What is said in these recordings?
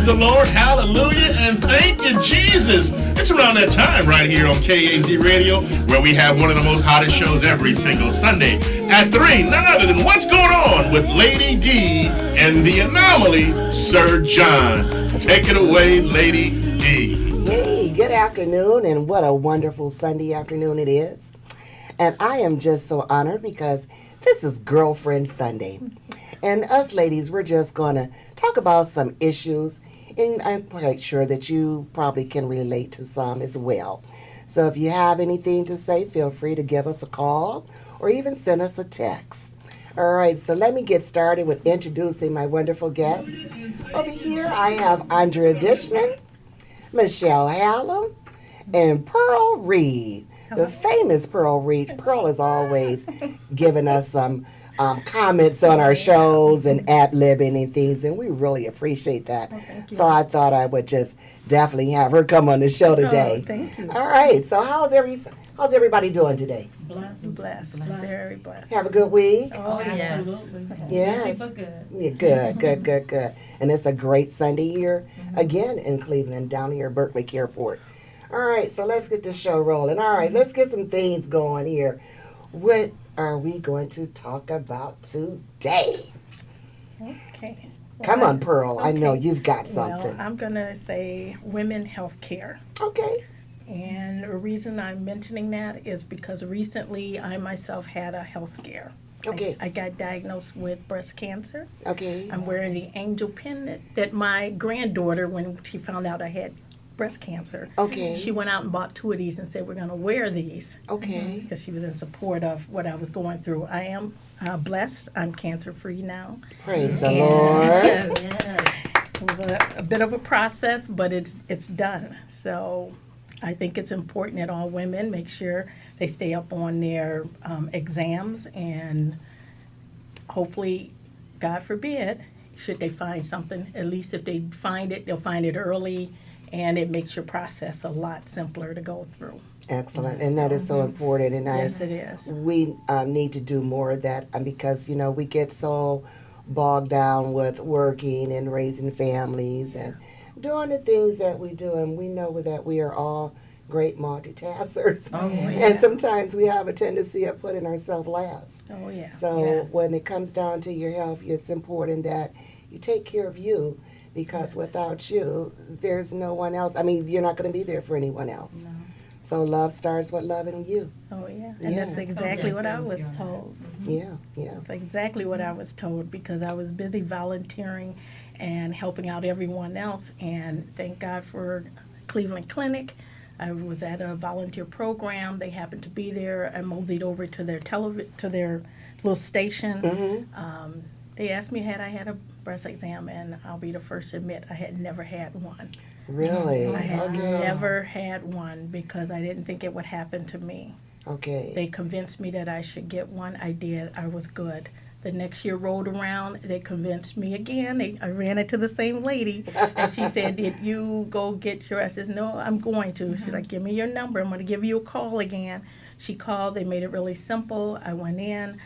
Praise the Lord, hallelujah, and thank you, Jesus. It's around that time right here on KAZ Radio where we have one of the most hottest shows every single Sunday at 3. None other than What's Going On with Lady D and the Anomaly, Sir John. Take it away, Lady D. Hey, good afternoon, and what a wonderful Sunday afternoon it is. And I am just so honored because this is Girlfriend Sunday. And us ladies, we're just going to talk about some issues, and I'm quite sure that you probably can relate to some as well. So if you have anything to say, feel free to give us a call or even send us a text. All right, so let me get started with introducing my wonderful guests. Over here, I have Andrea Dishman, Michelle Hallam, and Pearl Reed, the famous Pearl Reed. Pearl is always giving us some comments on our shows and ad-libbing and things, and we really appreciate that. So I thought I would just definitely have her come on the show today. Thank you. All right, so how's everybody doing today? Blessed. Very blessed. Have a good week? Oh, yes. Absolutely. Yes. But good. Yeah, good. And it's a great Sunday here, again in Cleveland, down here at Berkeley Airport. All right, so let's get this show rolling. All right, let's get some things going here. What are we going to talk about today? Okay. Come on, Pearl. I know okay. you've got Well, something. I'm going to say women health care. Okay. And the reason I'm mentioning that is because recently I myself had a health scare. Okay. I got diagnosed with breast cancer. Okay. I'm wearing the angel pin that my granddaughter, when she found out I had breast cancer, Okay. she went out and bought 2 of these and said, we're going to wear these. Okay. Because she was in support of what I was going through. I am blessed. I'm cancer-free now. Praise the And- Lord. It was a bit of a process, but it's done. So I think it's important that all women make sure they stay up on their exams, and hopefully, God forbid, should they find something, at least if they find it, they'll find it early, and it makes your process a lot simpler to go through. Excellent. And that is so important. And Yes, it is. we need to do more of that because, we get so bogged down with working and raising families and doing the things that we do. And we know that we are all great multitaskers. Oh, yeah. And sometimes we have a tendency of putting ourselves last. Oh, yeah. So Yes. when it comes down to your health, it's important that you take care of you because Yes. without you, there's no one else. I mean, you're not going to be there for anyone else. No. So love starts with loving you. Oh, yeah. And Yes. that's exactly what I was Yeah. told. Yeah. That's exactly what I was told because I was busy volunteering and helping out everyone else. And thank God for Cleveland Clinic. I was at a volunteer program. They happened to be there. I moseyed over to their little station. Mm-hmm. They asked me had I had a breast exam, and I'll be the first to admit I had never had one. Really? I had Okay. never had one because I didn't think it would happen to me. Okay. They convinced me that I should get one. I did. I was good. The next year rolled around. They convinced me again. I ran into the same lady, and she said, "Did you go get your?" I says, "No, I'm going to." She's like, "Give me your number. I'm going to give you a call again." She called. They made it really simple. I went in,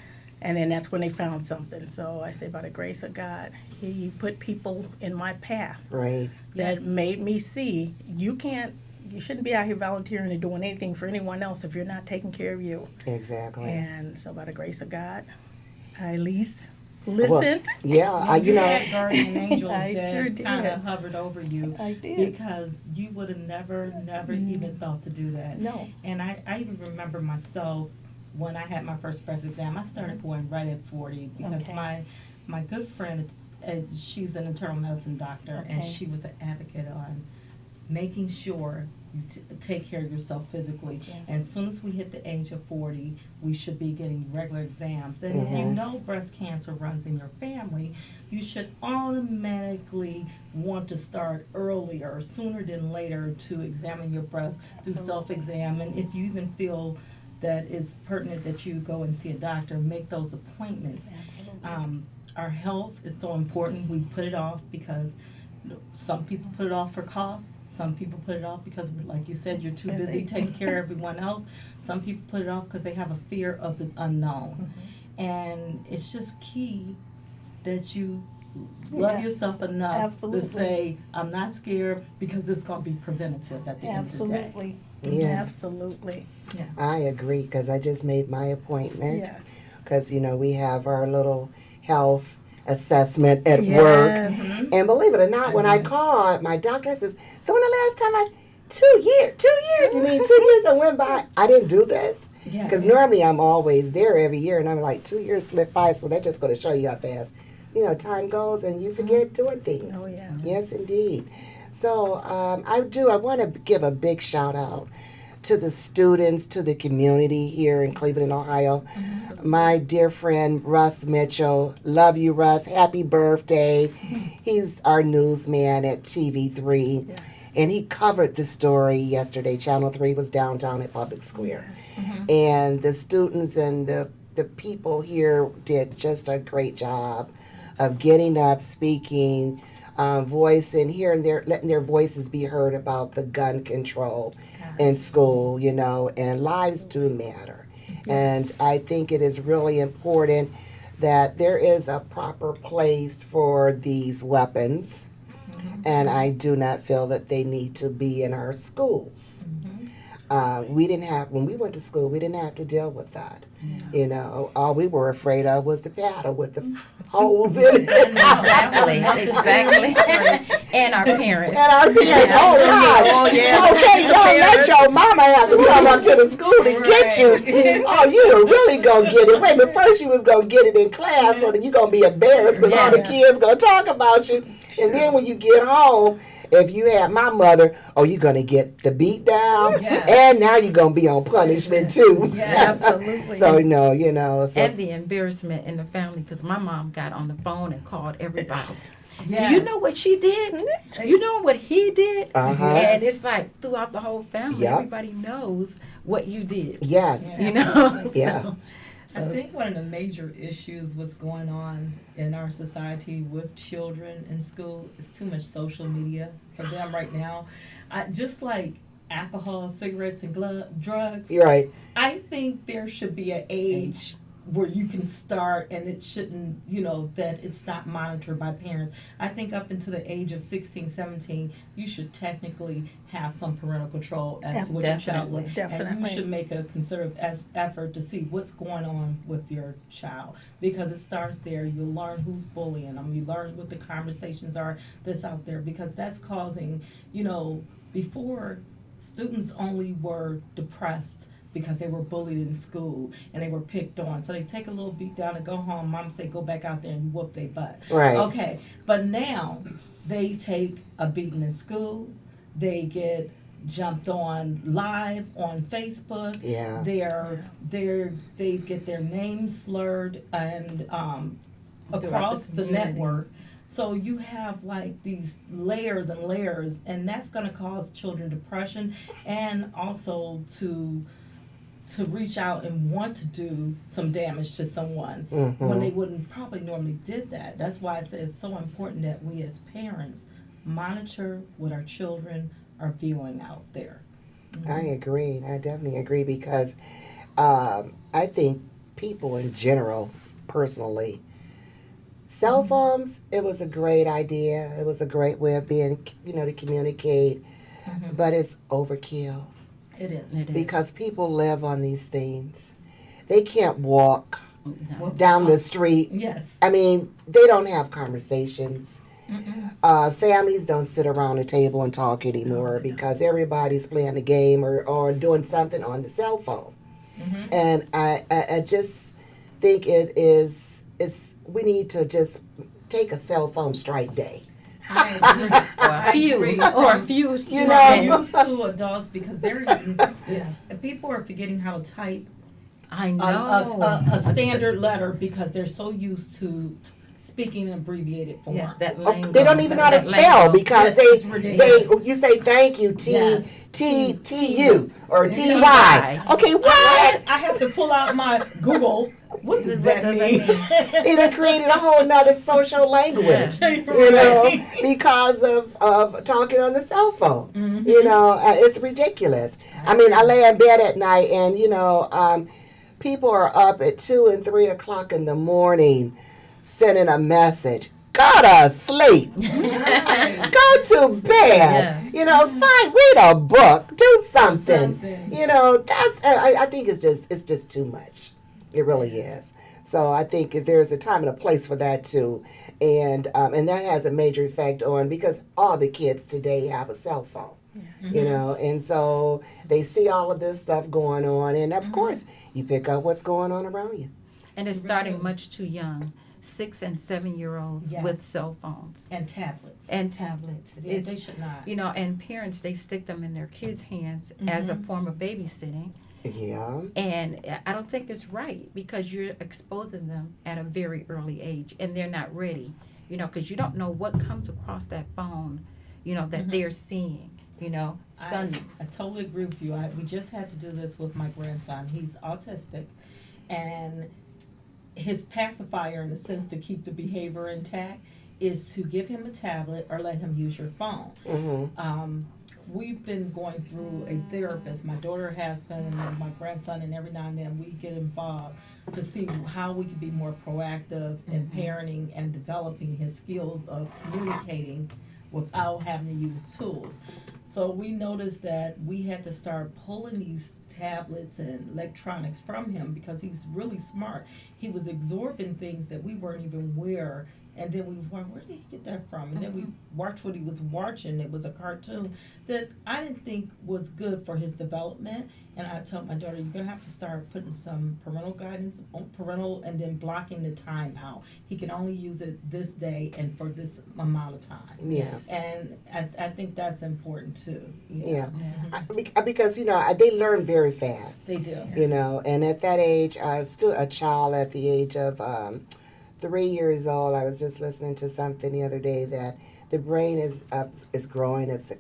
and then that's when they found something. So I say, by the grace of God, He put people in my path Right. that made me see you shouldn't be out here volunteering and doing anything for anyone else if you're not taking care of you. Exactly. And so by the grace of God, I at least listened. Yeah. You had guardian angels I sure that did. kind of hovered over you I did. because you would have never even thought to do that. No. And I even remember myself when I had my first breast exam. I started going right at 40 because Okay. my good friend, she's an internal medicine doctor, and Okay. she was an advocate on making sure you take care of yourself physically. Yes. And as soon as we hit the age of 40, we should be getting regular exams. And if you Yes. know breast cancer runs in your family, you should automatically want to start earlier, sooner than later, to examine your breast, do Absolutely. self-exam. And if you even feel that it's pertinent that you go and see a doctor, make those appointments. Absolutely. Our health is so important. We put it off because some people put it off for cost. Some people put it off because, like you said, you're too busy taking care of everyone else. Some people put it off because they have a fear of the unknown. And it's just key that you love Yes. yourself enough Absolutely. to say, I'm not scared because it's going to be preventative at the end of the day. Absolutely. Yes. Absolutely. Yes. I agree because I just made my appointment. Yes. Because, we have our little health assessment at work. Yes. And believe it or not, when I called, my doctor says, so when the last time 2 years, you mean 2 years that went by, I didn't do this? Yes. Because normally I'm always there every year, and I'm like, 2 years slip by, so that's just going to show you how fast, time goes and you forget doing things. Oh, yeah. Yes, indeed. So I want to give a big shout out to the students, to the community here in Cleveland, Ohio. My dear friend Russ Mitchell, love you, Russ. Happy birthday. He's our newsman at TV3. Yes. And he covered the story yesterday. Channel 3 was downtown at Public Square. Yes. And the students and the people here did just a great job of getting up, speaking, voicing here and there, letting their voices be heard about the gun control in school, and lives do matter. Yes. And I think it is really important that there is a proper place for these weapons, and I do not feel that they need to be in our schools. When we went to school, we didn't have to deal with that. All we were afraid of was the paddle with the holes in it. Exactly. And our parents. And our parents, oh God, Oh, yeah. okay, don't let your mama have to come up to the school to get you. Oh, you were really gonna get it. Wait, but first you was gonna get it in class, so that you gonna be embarrassed because all the kids gonna talk about you. And then when you get home, if you had my mother, you're gonna get the beat down, and now you're gonna be on punishment too. Absolutely. So no, so And the embarrassment in the family because my mom got on the phone and called everybody. Yes. Do you know what she did? You know what he did? Uh-huh. And it's like throughout the whole family, Yep. everybody knows what you did. yes, You know? Yeah. So I it's- think one of the major issues what's going on in our society with children in school is too much social media for them right now. Just like alcohol, cigarettes, and drugs, you're right. I think there should be an age where you can start and it shouldn't, that it's not monitored by parents. I think up until the age of 16, 17, you should technically have some parental control as to what your child Definitely. looks. And you Definitely. should make a concerted effort to see what's going on with your child because it starts there. You'll learn who's bullying them. You learn what the conversations are that's out there because that's causing, before students only were depressed because they were bullied in school and they were picked on. So they take a little beat down and go home. Mom say, go back out there and whoop their butt. Right. Okay. But now they take a beating in school. They get jumped on live on Facebook. Yeah. They get their names slurred and across the community. network. So you have like these layers and layers, and that's going to cause children depression and also to reach out and want to do some damage to someone when they wouldn't probably normally did that. That's why I say it's so important that we as parents monitor what our children are viewing out there. I agree. I definitely agree because I think people in general, personally, cell phones, it was a great idea. It was a great way of being, to communicate, but it's overkill It is. It is. because people live on these things. They can't walk No. down the street. Yes. I mean, they don't have conversations. Families don't sit around a table and talk anymore because everybody's playing a game or doing something on the cell phone. And I just think we need to just take a cell phone strike day. I agree. Or a few. You know? To adults because they're people are forgetting how to type I know. a standard letter because they're so used to speaking in abbreviated form. Yes, that Oh, lingo. they don't even know how to that spell lingo. because Yes, it's ridiculous. you say thank you Yes. T-U or Ty. T-Y. Okay, what? I have to pull out my Google. What does that mean? It done created a whole nother social language, Yes. because of talking on the cell phone. It's ridiculous. I mean, I lay in bed at night and, people are up at 2 and 3 o'clock in the morning sending a message. Go to sleep. Go to bed. Yes. You know, read a book. Do something. You know, that's. I think it's just too much. It really is. So I think if there's a time and a place for that too, and that has a major effect on because all the kids today have a cell phone. You know, and so they see all of this stuff going on, and of course, you pick up what's going on around you. And it's starting much too young. 6 and 7-year-olds Yes. with cell phones And tablets. and tablets. Yeah, they should not. You know, and parents, they stick them in their kids' hands as a form of babysitting. Yeah. And I don't think it's right because you're exposing them at a very early age and they're not ready, you know, because you don't know what comes across that phone, you know, that they're seeing, you know. I totally agree with you. We just had to do this with my grandson. He's autistic, and his pacifier, in a sense, to keep the behavior intact, is to give him a tablet or let him use your phone. Mm-hmm. We've been going through a therapist. My daughter has been, and my grandson, and every now and then we get involved to see how we can be more proactive in parenting and developing his skills of communicating without having to use tools. So we noticed that we had to start pulling these tablets and electronics from him because he's really smart. He was absorbing things that we weren't even aware. And then we wondered, where did he get that from? And then we watched what he was watching. It was a cartoon that I didn't think was good for his development. And I told my daughter, you're going to have to start putting some parental guidance, and then blocking the time out. He can only use it this day and for this amount of time. Yes. And I think that's important too. Yeah. Yes. Because, you know, they learn very fast. They do. You know, and at that age, still a child at the age of 3 years old, I was just listening to something the other day that the brain is growing, it's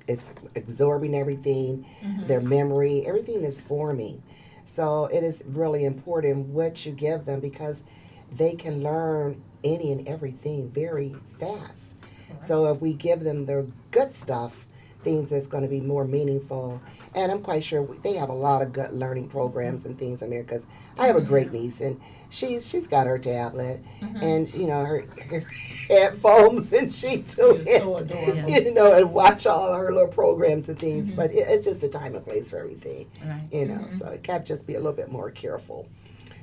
absorbing everything, their memory, everything is forming. So it is really important what you give them because they can learn any and everything very fast. Right. So if we give them the good stuff, things that's going to be more meaningful. And I'm quite sure they have a lot of good learning programs and things in there because I have a great niece and she's got her tablet and, you know, her headphones and she too, So adorable. you know, and watch all her little programs and things. But it's just a time and place for everything, Right. you know, so it got to just be a little bit more careful.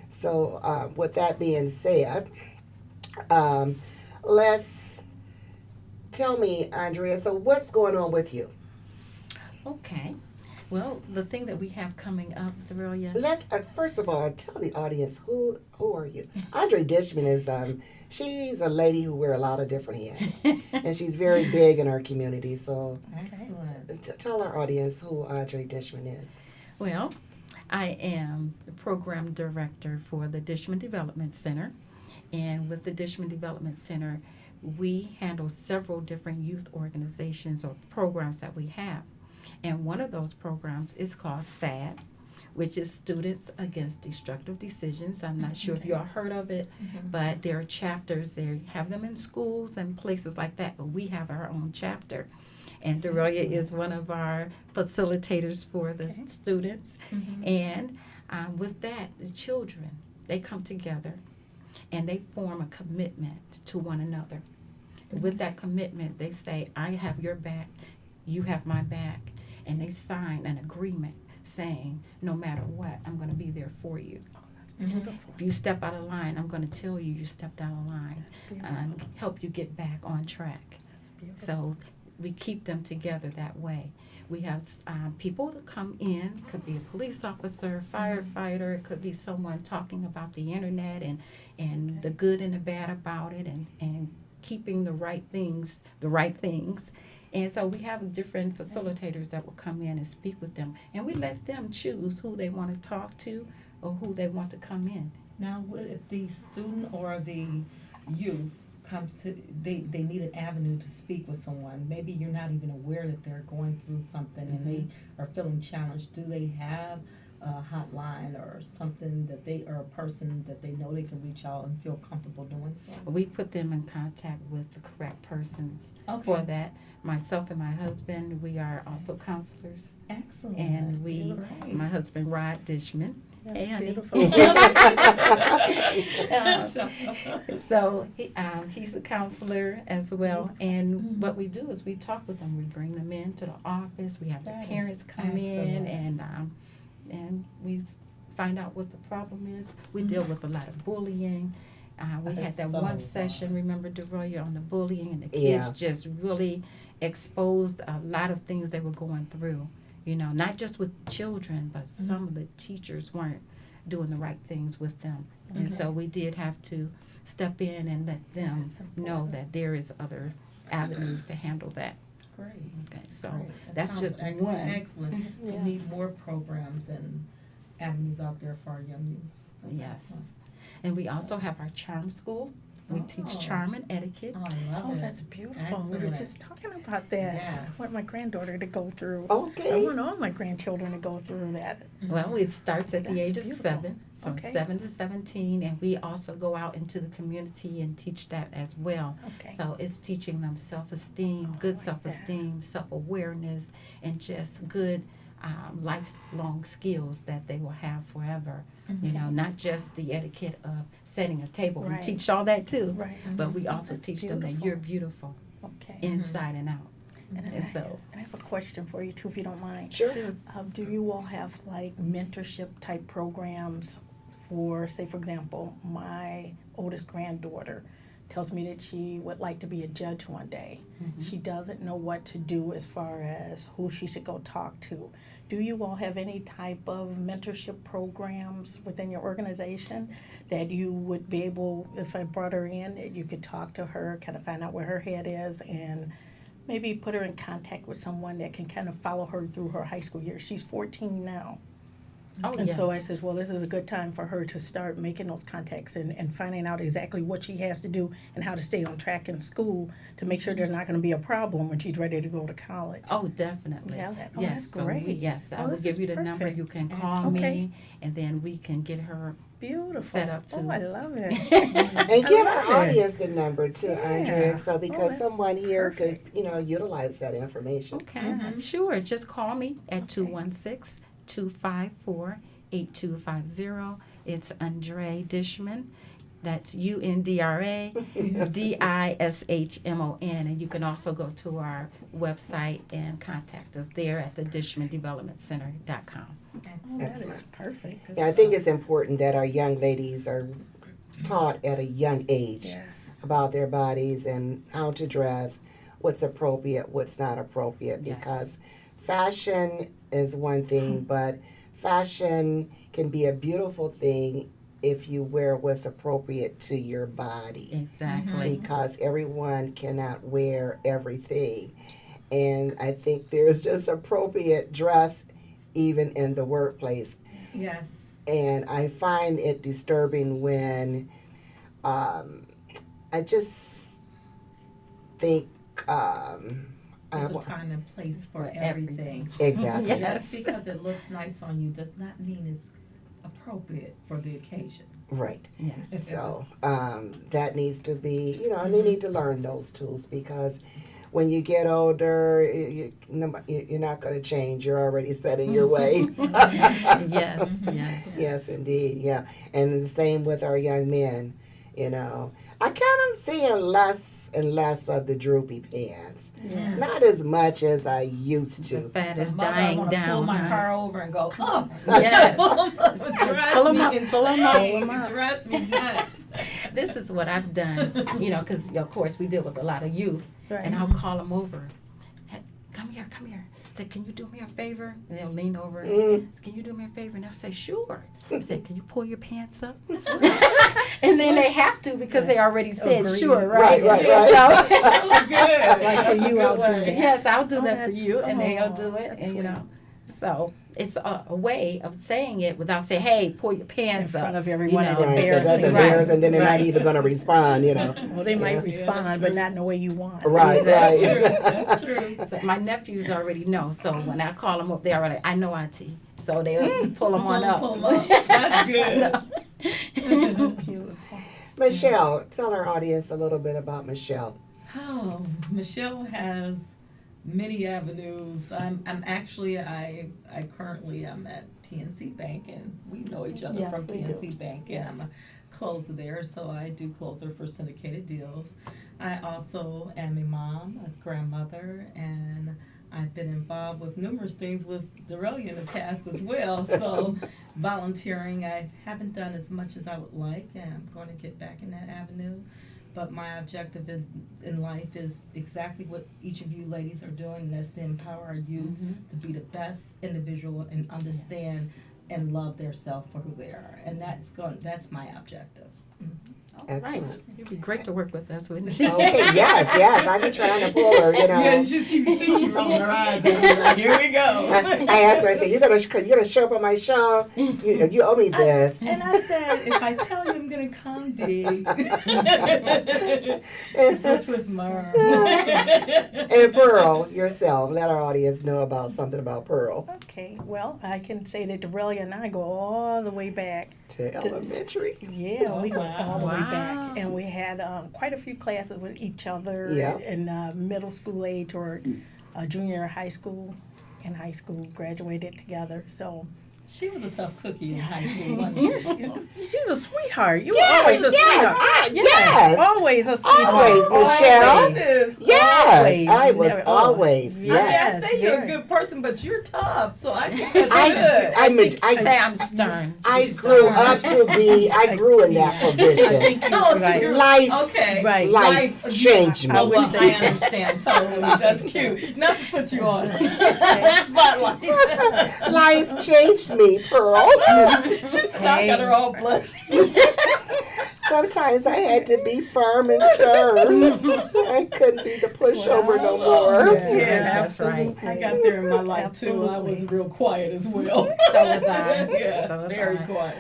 So with that being said, tell me, Andrea, so what's going on with you? Okay. Well, the thing that we have coming up, Zerelia. First of all, tell the audience who are you? Andre Dishman is she's a lady who wears a lot of different hats, and she's very big in our community. So, Excellent. tell our audience who Andre Dishman is. Well, I am the program director for the Dishman Development Center, and with the Dishman Development Center, we handle several different youth organizations or programs that we have. And one of those programs is called SAD, which is Students Against Destructive Decisions. I'm not sure if you all heard of it, but there are chapters. They have them in schools and places like that, but we have our own chapter. And Derelia is one of our facilitators for the students. And with that, the children, they come together and they form a commitment to one another. With that commitment, they say, I have your back, you have my back. And they sign an agreement saying, no matter what, I'm going to be there for you. If you step out of line, I'm going to tell you stepped out of line and help you get back on track. So we keep them together that way. We have people that come in, could be a police officer, firefighter, it could be someone talking about the internet and the good and the bad about it and keeping the right things. And so we have different facilitators that will come in and speak with them. And we let them choose who they want to talk to or who they want to come in. Now, if the student or the youth comes to, they need an avenue to speak with someone. Maybe you're not even aware that they're going through something and they are feeling challenged. Do they have a hotline or something or a person that they know they can reach out and feel comfortable doing so? We put them in contact with the correct persons for that. Myself and my husband, we are also counselors. Excellent. And my husband, Rod Dishman, That's Hey, honey. beautiful. So he's a counselor as well, and what we do is we talk with them. We bring them into the office. We have the That is parents come in, excellent. and we find out what the problem is. We deal with a lot of bullying. We That had is that so one fun. session, remember, DeRoya, on the bullying, and the Yeah. kids just really exposed a lot of things they were going through. You know, not just with children, but some of the teachers weren't doing the right things with them. And so we did have to step in and let them That's know important. that there is other avenues to handle that. Great. Okay, so Great. That that's sounds just excellent. one. Excellent. We Yeah. need more programs and avenues out there for our young youths. That's Yes. And we also have our charm school. We teach Oh. charm and etiquette. excellent. Oh, I love Oh, it. that's beautiful. We were Excellent. just talking about that. Yes. I want my granddaughter to go through. I Okay. want all my grandchildren to go through that. Well, it starts at the That's age of beautiful. 7, so Okay. 7 to 17, and we also go out into the community and teach that as well. Okay. So it's teaching them self-esteem, Oh, I good like self-esteem, self-awareness, and just good lifelong skills that they will have forever. You know, not just the etiquette of setting a table. We Right. teach all that too, Right. but we also That's teach them that you're beautiful Okay. inside and out. And And so, I have a question for you too, if you don't mind. Sure. Do you all have like mentorship type programs for, say, for example, my oldest granddaughter tells me that she would like to be a judge one day. She doesn't know what to do as far as who she should go talk to. Do you all have any type of mentorship programs within your organization that you would be able, if I brought her in, that you could talk to her, kind of find out where her head is, and maybe put her in contact with someone that can kind of follow her through her high school years? She's 14 now. oh And yes. so I says, well, this is a good time for her to start making those contacts and finding out exactly what she has to do and how to stay on track in school to make sure there's not going to be a problem when she's ready to go to college. Oh, definitely. Yeah, that- oh, Yes, that's so great. yes, I Oh, will this give is you the number. perfect. You can call Okay. me, and then we can get her. Beautiful. Set up to- Oh, I love it. And give love our it. audience the number too, Yeah. Andrea, so Oh, because that's someone here perfect. could, utilize that information. Okay, sure. Just call me at 216-254-8250. It's Andre Dishman. That's UNDRA DISHMON. And you can also go to our website and contact us there at the DishmanDevelopmentCenter.com. Oh, that is Excellent. perfect. Yeah, I think it's important that our young ladies are taught at a young age Yes. about their bodies and how to dress, what's appropriate, what's not appropriate, Yes. because fashion is one thing, but fashion can be a beautiful thing if you wear what's appropriate to your body, Exactly. because everyone cannot wear everything. And I think there's just appropriate dress even in the workplace. Yes. And I find it disturbing when I just think There's a time and place for For everything. exactly. Yes. Just because it looks nice on you does not mean it's appropriate for the occasion. Right. Yes. So that needs to be, and they need to learn those tools, because when you get older, you're not going to change. You're already set in your ways. Yes, yes. Yes, indeed. Yeah. And the same with our young men. I kind of seeing less and less of the droopy pants. Yeah. Not as much as I used The to. fat is As a mother, I dying want to pull down. my huh? car over and go, oh, Yes. Drives Pull 'em me up, pull 'em up. insane. It drives me nuts. This is what I've done, because of course we deal with a lot of youth, Right. and I'll call them over. Hey, come here. Say, can you do me a favor? And they'll lean over. Mm. Can you do me a favor? And they'll say, sure. I said, can you pull your pants up? And then they have to, because they already said Agreed. sure, right? Right. That's good. Like for you, I'll do So, that. yes, I'll do Oh, that for that's- you, and they'll oh, do it, that's and sweet. So it's a way of saying it without saying, hey, pull your In pants up. front of everyone you and know. Right, because that's embarrassing. embarrassing, and then they're not Right. even going to respond, Well, they might Yeah. respond, but not in the way you want. Right, Exactly. right. That's true. So my nephews already know. So when I call them up, they already, I know IT. So they'll pull them on up. Pull 'em up. That's good. Beautiful. Michelle, tell our audience a little bit about Michelle. Oh, Michelle has many avenues. I'm actually I currently am at PNC Bank, and we know each other Yes, from we PNC do. Bank, and Yes. I'm a closer there, so I do closer for syndicated deals. I also am a mom, a grandmother, and I've been involved with numerous things with Derelia in the past as well. So volunteering, I haven't done as much as I would like, and I'm going to get back in that avenue. But my objective in life is exactly what each of you ladies are doing, and that's to empower our youth to be the best individual and understand and love their self for who they are. And that's my objective. All right. Excellent. It'd be great to work with us, wouldn't it? Okay, yes, I've been trying to pull her, you know. Yeah, she rolling her eyes. And like, here we go. I asked her, I said, you're gonna show up on my show? You owe me this. And I said, if I tell you I'm gonna come, Dee, which was Merle. And Pearl, yourself, let our audience know about something about Pearl Okay, well, I can say that Derelia and I go all the way back. to elementary. Yeah, we go all the way Wow. back, and we had quite a few classes with each other Yeah. in middle school age or junior high school. In high school, graduated together. So She was a tough cookie in high school, wasn't she? she's a sweetheart. You were Yes, always a yes, sweetheart. yes. Always a sweetheart. Always, Michelle. Always. Yes, Always. I was Never- always, oh, I yes. can't say you're a very. good person, but you're tough. So I think that's good. Say I'm stern. I She's grew stern. up to be, I grew in that I position. think you're Oh, so right. you're- Life, Okay. Right. life changed I me. would Well, say I so. understand totally. That's cute. Not to put you on spotlight. Life changed me, Pearl. She's not got her all blush. Sometimes I had to be firm and stern. I couldn't be the pushover no more. Yeah, that's right. absolutely. I got there in my life too. I was Absolutely. real quiet as well. So was I. Yeah, So was very I. quiet.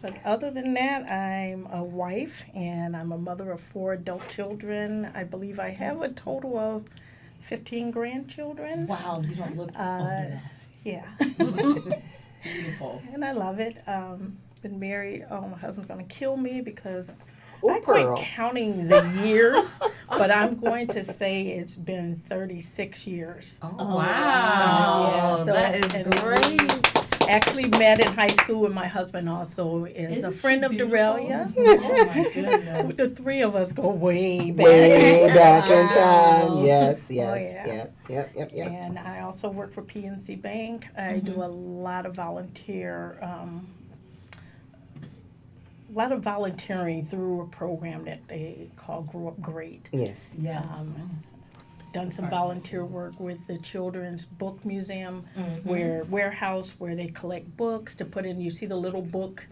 But other than that, I'm a wife and I'm a mother of 4 adult children. I believe I have a total of 15 grandchildren. Wow, you don't look Yeah. beautiful. And I love it. Been married. Oh, my husband's going to kill me because Ooh, I quit Pearl. counting the years, but I'm going to say it's been 36 years. Oh, Oh, wow. yeah, so- That is and- great. Actually met in high school, and my husband also is Isn't a friend she of beautiful? Derelia. Oh my goodness. The 3 of us go way back. Way back in time. Wow. Yes, yeah. yep. And I also work for PNC Bank. I do a lot of volunteering through a program that they call Grow Up Great. Yes. Yes. Done some volunteer work with the Children's Book Museum, where warehouse where they collect books to put in. You see the little book,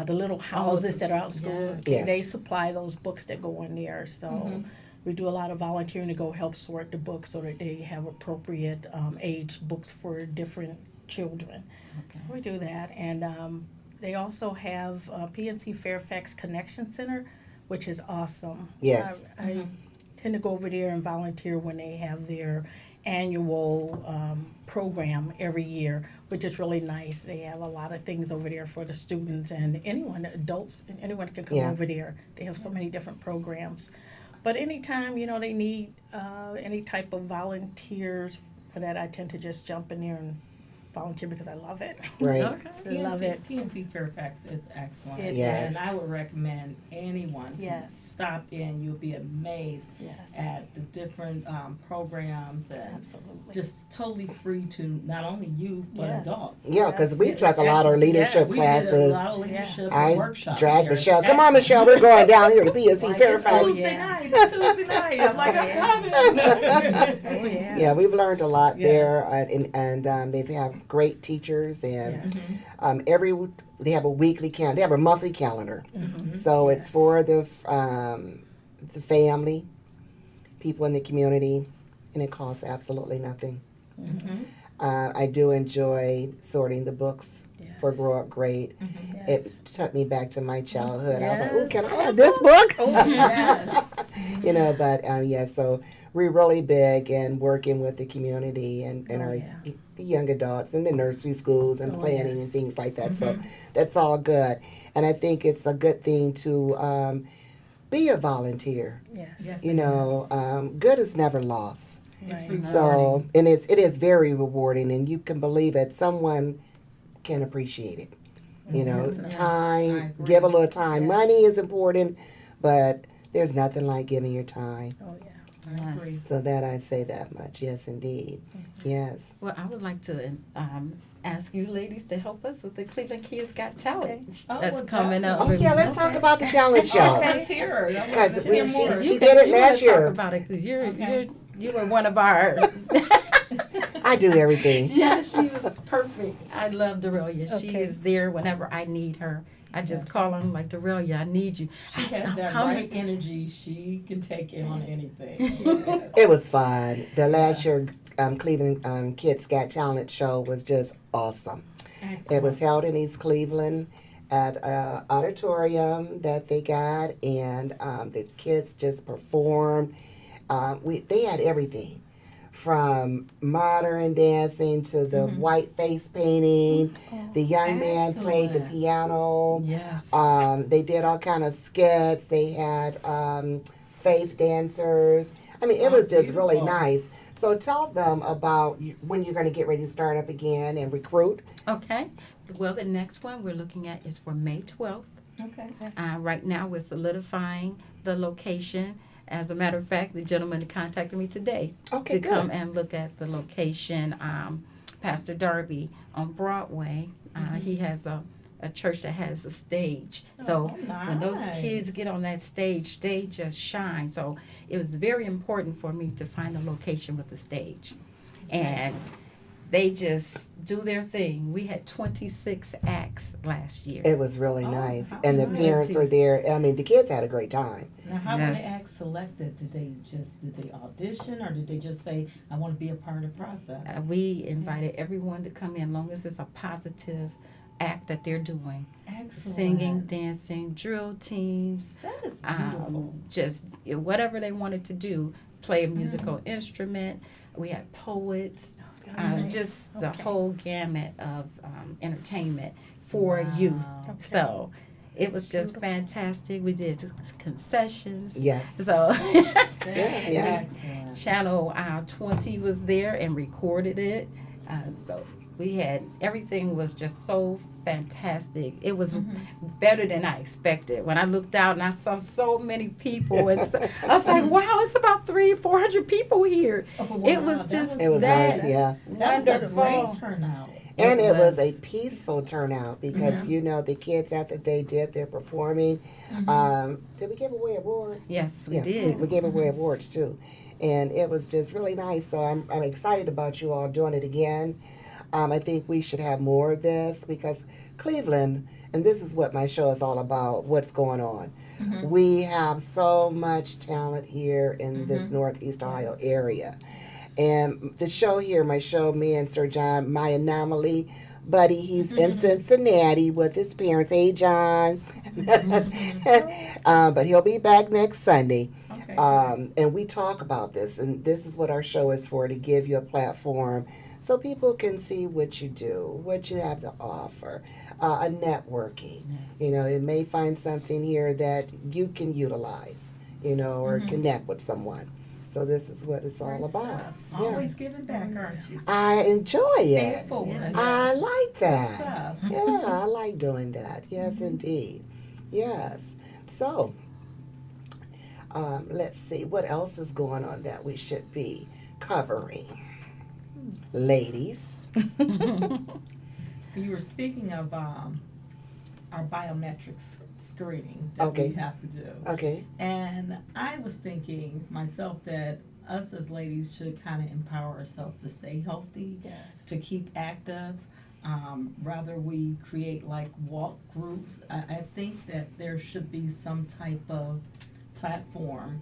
the little houses that are out in school. yes. Yes. They supply those books that go in there. So we do a lot of volunteering to go help sort the books so that they have appropriate age books for different children. So we do that, and they also have PNC Fairfax Connection Center, which is awesome. Yes. I tend to go over there and volunteer when they have their annual program every year, which is really nice. They have a lot of things over there for the students and anyone, adults, and anyone can come Yeah. over there. They have so many different programs. But anytime, they need any type of volunteers for that, I tend to just jump in there and volunteer because I love it. Right. Okay. Love it. PNC Fairfax is excellent. It Yes. And I would recommend anyone to Yes. stop in. You'll be amazed Yes. at the different programs and Absolutely. just totally free to not only youth but Yes. adults. Yeah, because we Yes. took a lot of leadership Yes. We did a classes. lot of leadership Yes. I workshops. dragged there. Michelle. Come on, Michelle. We're going down here to PNC Like, Fairfax. It's Tuesday Yeah. night. It's Tuesday night. I'm like, I'm coming. Oh, yeah. Yeah, we've learned a lot Yes. there, and they have great teachers, and Yes. they have a weekly calendar. They have a monthly calendar, so it's Yes. for the family, people in the community, and it costs absolutely nothing. I do enjoy sorting the books for Yes. Grow Up Great. Yes. It took me back to my childhood. I was like, "Ooh, Yes. can I have this book?" Yes. But so we're really big in working with the community and Oh, our yeah. the young adults and the nursery schools and Oh, planning and yes. things like that. So that's all good. And I think it's a good thing to be a volunteer. Yes. Yes. Good is never lost. Right. So, and it is very rewarding, and you can believe it. Someone can appreciate it. You know, Yes, I time, agree. give a little time. Yes. Money is important, but there's nothing like giving your time. Oh, yeah. I agree. So that I say that much. Yes, indeed. Yes. Well, I would like to ask you ladies to help us with the Cleveland Kids Got Talent Oh, that's well, coming up. Oh yeah, let's talk about the talent show. Let's hear her. Because Let's hear she- more. she You did it you wanna last year. Talk about it because Okay. you were one of our. I do everything. Yeah, she was perfect. I love Derelia. She Okay. is there whenever I need her. I just call her like, Derelia, I need you. She has I'm that coming. right energy. She can take it on anything. Yes. It was fun. The last year Cleveland Kids Got Talent show was just awesome. It was held in East Cleveland at an auditorium that they got, and the kids just performed. They had everything from modern dancing to the white face painting. The young man played the Excellent. piano. Yes. They did all kind of skits. They had faith dancers. I mean, it Oh, was just really beautiful. nice. So tell them about when you're going to get ready to start up again and recruit. Okay. Well, the next one we're looking at is for May 12th. Okay. Right now, we're solidifying the location. As a matter of fact, the gentleman contacted me today Okay, to good. come and look at the location. Pastor Darby on Broadway, he has a church that has a stage. So when those nice. kids get on that stage, they just shine. So it was very important for me to find a location with the stage. And they just do their thing. We had 26 acts last year. It was really Oh, nice. how And the nice. parents were there. I mean, the kids had a great time. Now, how were Yes. they act selected? Did they audition, or did they just say, "I want to be a part of the process"? We invited everyone to come in, long as it's a positive act that they're doing. Excellent. Singing, dancing, drill teams, That is beautiful. just whatever they wanted to do, play a musical instrument. We had poets, Nice. just the Okay. whole gamut of entertainment for youth. Wow. So it was just Beautiful. fantastic. We did concessions. Yes. So That's yeah. excellent. Channel 20 was there and recorded it. So we had everything was just so fantastic. It was better than I expected. When I looked out and I saw so many people, and I was like, "Wow, it's about 300-400 people here." Oh, It wow, was that just It was that nice, yeah. That was a wonderful. great turnout. And it was a was. peaceful turnout because, you know, the kids, after they did their performing, did we give away awards? Yes, we Yeah, did. we gave away awards too. And it was just really nice. So I'm excited about you all doing it again. I think we should have more of this because Cleveland, and this is what my show is all about, what's going on. We have so much talent here in this Northeast Ohio area. And the show here, my show, me and Sir John, My Anomaly, Buddy, he's in Cincinnati with his parents. Hey, John. But he'll be back next Sunday. Okay. And we talk about this, and this is what our show is for, to give you a platform so people can see what you do, what you have to offer, a networking. You know, it may find something here that you can utilize, you know, or connect with someone. So this is what it's all Great about. stuff. Yeah. Always giving back, aren't you? I enjoy Pay it. it forward. Yes. I like Good that. stuff. Yeah, I like doing that. Yes, indeed. Yes. So, let's see what else is going on that we should be covering. Ladies. You were speaking of our biometrics screening that Okay. we have to do. Okay. And I was thinking myself that us as ladies should kind of empower ourselves to stay healthy, Yes. to keep active. Rather we create like walk groups. I think that there should be some type of platform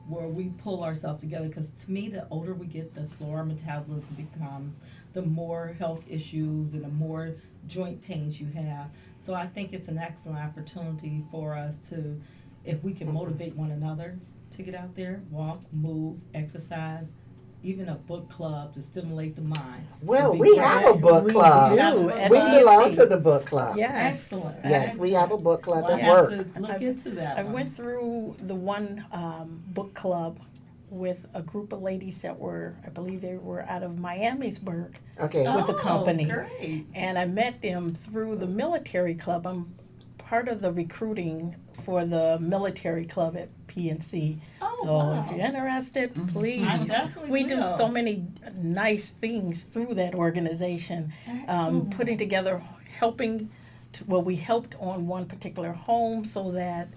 where we pull ourselves together, because to me, the older we get, the slower our metabolism becomes, the more health issues and the more joint pains you have. So I think it's an excellent opportunity for us to, if we can motivate one another to get out there, walk, move, exercise, even a book club to stimulate the mind. Well, would be we great. have a book We club. do. at We at belong EFC. to the book club. Yes. Excellent. Yes, we have a book club Well, at I have work. to look into that I one. went through the one book club with a group of ladies that were, I believe they were out of Miamisburg, Okay. with the company. Great. and I met them through the military club. I'm part of the recruiting for the military club at PNC. Oh, So wow. if you're interested, please. I definitely We do will. so many nice things through that organization. Putting together, we helped on one particular home so that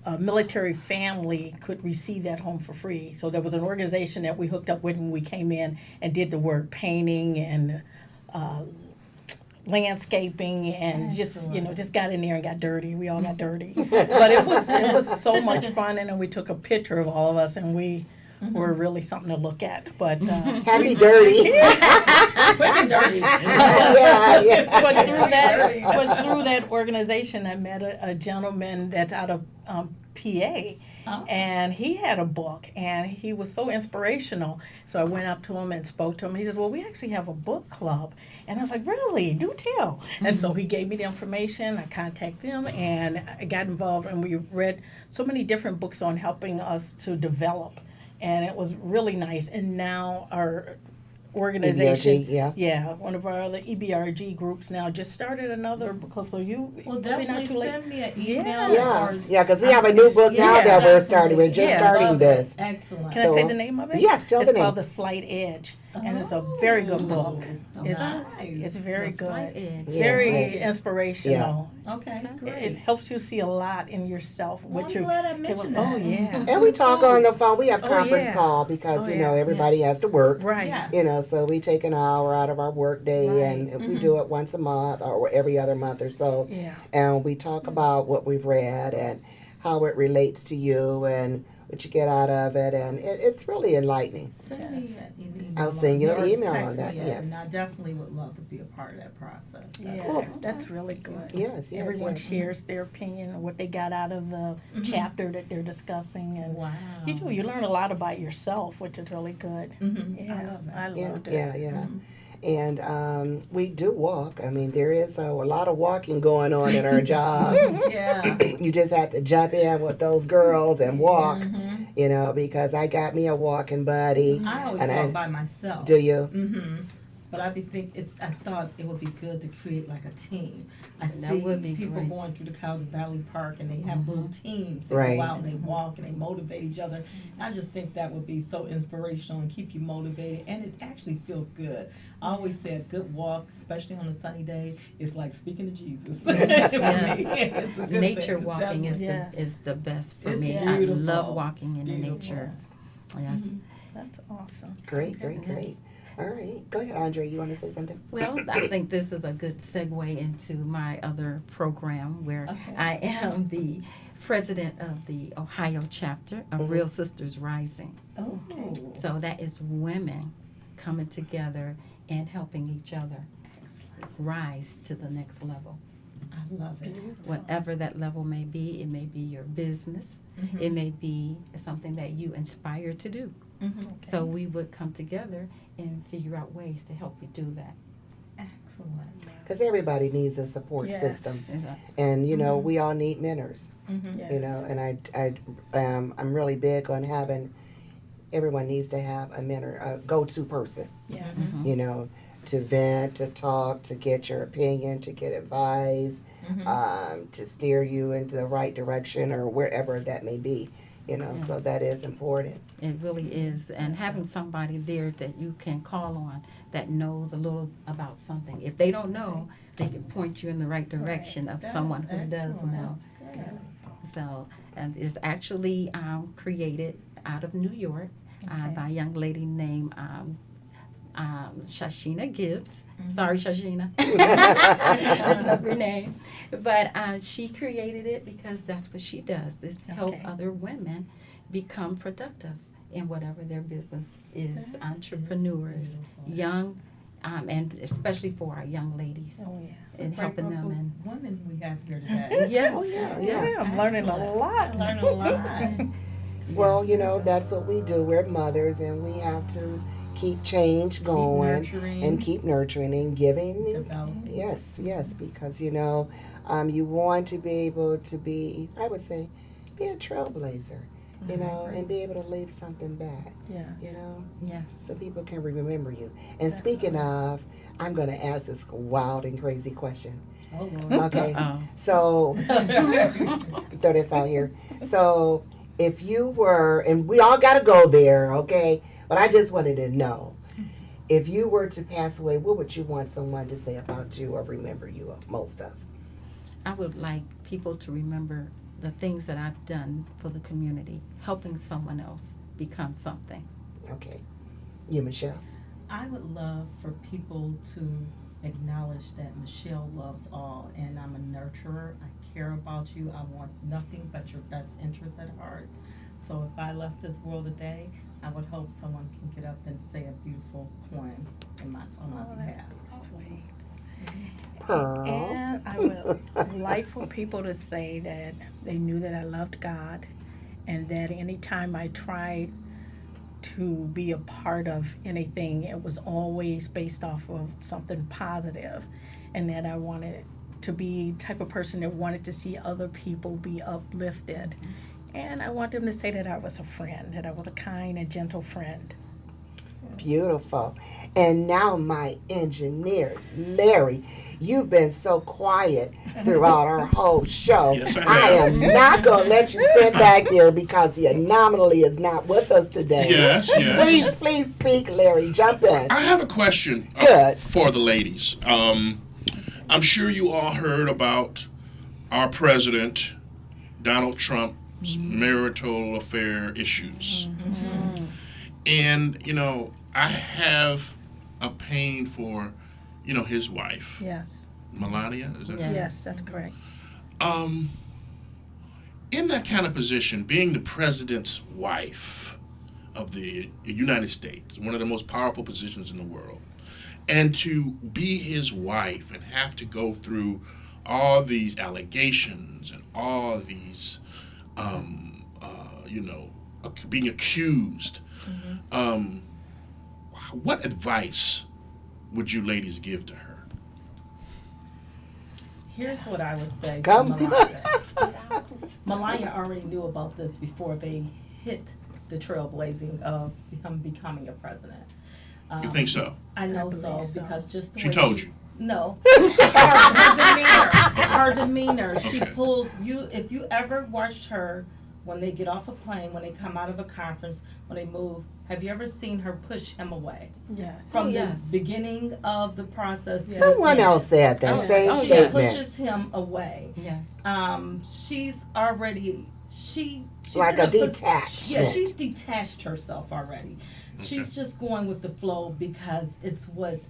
a military family could receive that home for free. So there was an organization that we hooked up with when we came in and did the work, painting and landscaping, and just got in there and got dirty. We all got dirty, but it was so much fun. And then we took a picture of all of us, and we were really something to look at. But Happy dirty. Quick and dirty. Yeah, yeah. but through that organization, I met a gentleman that's out of PA, Oh. and he had a book, and he was so inspirational. So I went up to him and spoke to him. He said, "Well, we actually have a book club," and I was like, "Really? Do tell." And so he gave me the information. I contacted them, and I got involved, and we read so many different books on helping us to develop, and it was really nice. And now our organization, EBRG, one of our other EBRG groups now just started another book club. So you Well, maybe not definitely too late. send me an Yeah. email. Yes, yeah, because we have a new book now that we're starting. We're just Yeah. starting this. Excellent. Can I say So- the name of it? Yes, tell It's the name. called The Slight Edge, and it's a very good book. It's Nice. it's very The Slight good, Edge. Yeah. very Yes. inspirational. Okay, It great. helps you see a lot in yourself. Well, What I'm you glad I mentioned oh that. yeah, And we talk on the phone. We have Oh, conference yeah. call because, Oh, you know, yeah. everybody has to work. right. Yes. You know, so we take an hour out of our work day and Right. we do it once a month or every other month or so. Yeah. And we talk about what we've read and how it relates to you and what you get out of it. And it's really enlightening. Send me Yes. an email. I'll send you an or email text on that, me it, yes. And I definitely would love to be a part of that process. Yeah, Cool. that's really good. Yes, yes, Everyone yes. shares their opinion and what they got out of the chapter that they're discussing, and Wow. you learn a lot about yourself, which is really good. Mhm. Yeah, I love that. I Yeah, loved it. yeah, yeah. And we do walk. I mean, there is a lot of walking going on in our job. Yeah. You just have to jump in with those girls and walk, Mhm. you know, because I got me a walking buddy. I always And walk by myself. Do you? Mm-hmm. But I thought it would be good to create like a team. I That see would be people great. going through the Cowden Valley Park and they have little teams. They Right. go out and they walk and they motivate each other. I just think that would be so inspirational and keep you motivated, and it actually feels good. I always say a good walk, especially on a sunny day, is like speaking to Jesus. Yes. It's a good Nature thing. walking is Yes. is the best for It's me. I beautiful. love walking in It's the beautiful. nature. Yes. That's awesome. Great, great, great. All right. Go ahead, Andre. You want to say something? Well, I think this is a good segue into my other program where Okay. I am the president of the Ohio chapter of Real Sisters Rising. Oh. So that is women coming together and helping each other rise to the next level. I love it. Whatever that level may be, it may be your business, Mhm. it may be something that you aspire to do. Mhm. So we would come together and figure out ways to help you do that. Excellent. Because everybody needs a support Yes. system. And, you know, we all need mentors, Mhm. Yes. you know, and I'm really big on having, everyone needs to have a mentor, a go-to person, Yes. you know, to vent, to talk, to get your opinion, to get advice, to steer you into the right direction or wherever that may be, you know, so Yes. that is important. It really is. And having somebody there that you can call on that knows a little about something. If they don't know, they can point you in the right direction of That someone is who does excellent. know. That's good. So, and it's actually created out of New York Okay. by a young lady named Shashina Gibbs. Sorry, Shashina. That's not her name. But she created it because that's what she does, is help Okay. other women become productive in whatever their business is, entrepreneurs, young, and especially for our young ladies, Oh yes. and Great helping group them. of And women we have here today. yes, Oh, yeah, yes. Yeah, I'm learning a Excellent. lot. Learning a lot. Well, you know, that's what we do. We're mothers and we have to keep change going nurturing. and keep nurturing and giving. Developing. Yes, yes, because, you know, you want to be able to be, I would say, be a trailblazer. you know, and be able to leave something back, Yes. you know, Yes. so people can remember you. And speaking of, I'm going to ask this wild and crazy question. Oh, Lord. Okay, Oh. so throw this out here. So if you were, and we all got to go there, okay, but I just wanted to know, if you were to pass away, what would you want someone to say about you or remember you most of? I would like people to remember the things that I've done for the community, helping someone else become something. Okay, you, Michelle. I would love for people to acknowledge that Michelle loves all, and I'm a nurturer. I care about you. I want nothing but your best interests at heart. So if I left this world today, I would hope someone can get up and say a beautiful poem on my behalf. Sweet. Pearl. And I would like for people to say that they knew that I loved God, and that anytime I tried to be a part of anything, it was always based off of something positive, and that I wanted to be the type of person that wanted to see other people be uplifted. And I want them to say that I was a friend, that I was a kind and gentle friend. Beautiful. And now my engineer, Larry, you've been so quiet throughout our whole show. Yes, I I have. am not going to let you sit back there because the anomaly is not with us today. Yes, yes. Please speak, Larry. Jump in. I have a question Good. for the ladies. I'm sure you all heard about our president, Donald Trump's marital affair issues. And, you know, I have a pain for, you know, his wife, Yes. Melania. Is that Yeah. Yes, that's correct. In that kind of position, being the president's wife of the United States, one of the most powerful positions in the world, and to be his wife and have to go through all these allegations and all these, you know, being accused, what advice would you ladies give to her? Here's what I would say Come. to Melania. Melania already knew about this before they hit the trailblazing of him becoming a president. You think so? I know I believe so, so. because just the She way told you. No. Her demeanor. She Okay. pulls you. If you ever watched her when they get off a plane, when they come out of a conference, when they move, have you ever seen her push him away? Yes. From Yes. the beginning of the process. to Someone the end. else said that Oh, same oh, She yeah. statement. pushes him away. Yes. She's already she's Like in a pos- detachment. Yeah, she's detached herself already. She's just going with the flow because it's what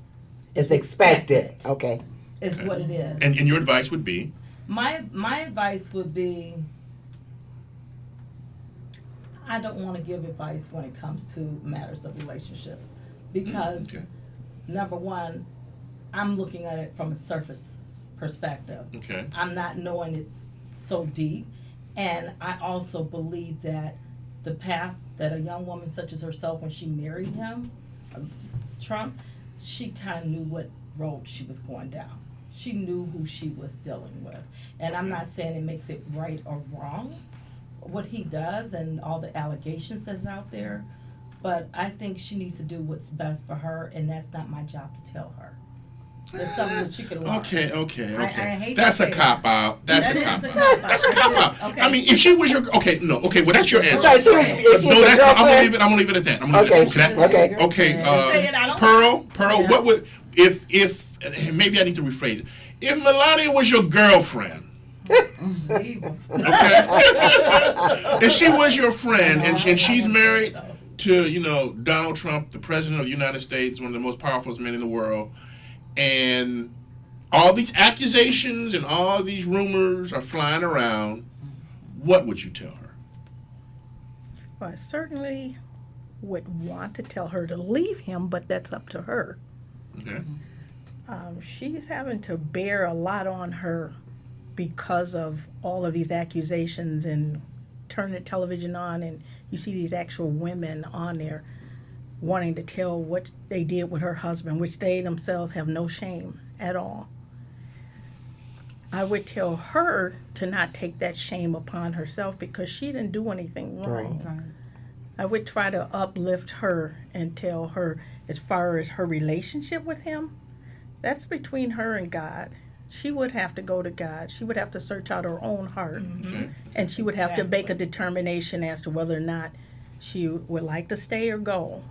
It's expected. Okay. is what it is. And your advice would be? My advice would be, I don't want to give advice when it comes to matters of relationships because Okay. number one, I'm looking at it from a surface perspective. Okay. I'm not knowing it so deep, and I also believe that the path that a young woman such as herself, when she married him, Trump, she kind of knew what road she was going down. She knew who she was dealing with. And I'm not saying it makes it right or wrong, what he does and all the allegations that's out there, but I think she needs to do what's best for her, and that's not my job to tell her. That's something that she could learn. Okay. I hate to That's say a that. cop out. That's That a is cop a out. cop-out. That's a cop out. Okay. I mean, if she was your well, that's your answer. Sorry, she was, is she No, your I'm gonna girlfriend? leave it. I'm gonna leave it at that. I'm gonna Okay, leave it at that. okay. Okay. Say it, I don't Pearl. Yes. What would if maybe I need to rephrase it. If Melania was your girlfriend, Evil. okay, if she was your friend and she's married to, you know, Donald Trump, the president of the United States, one of the most powerful men in the world, and all these accusations and all these rumors are flying around, what would you tell her? Well, I certainly would want to tell her to leave him, but that's up to her. Okay. She's having to bear a lot on her because of all of these accusations, and turn the television on and you see these actual women on there wanting to tell what they did with her husband, which they themselves have no shame at all. I would tell her to not take that shame upon herself because she didn't do anything wrong. Right. Right. I would try to uplift her and tell her, as far as her relationship with him, that's between her and God. She would have to go to God. She would have to search out her own heart. Okay. And she would have to make a Exactly. determination as to whether or not she would like to stay or go.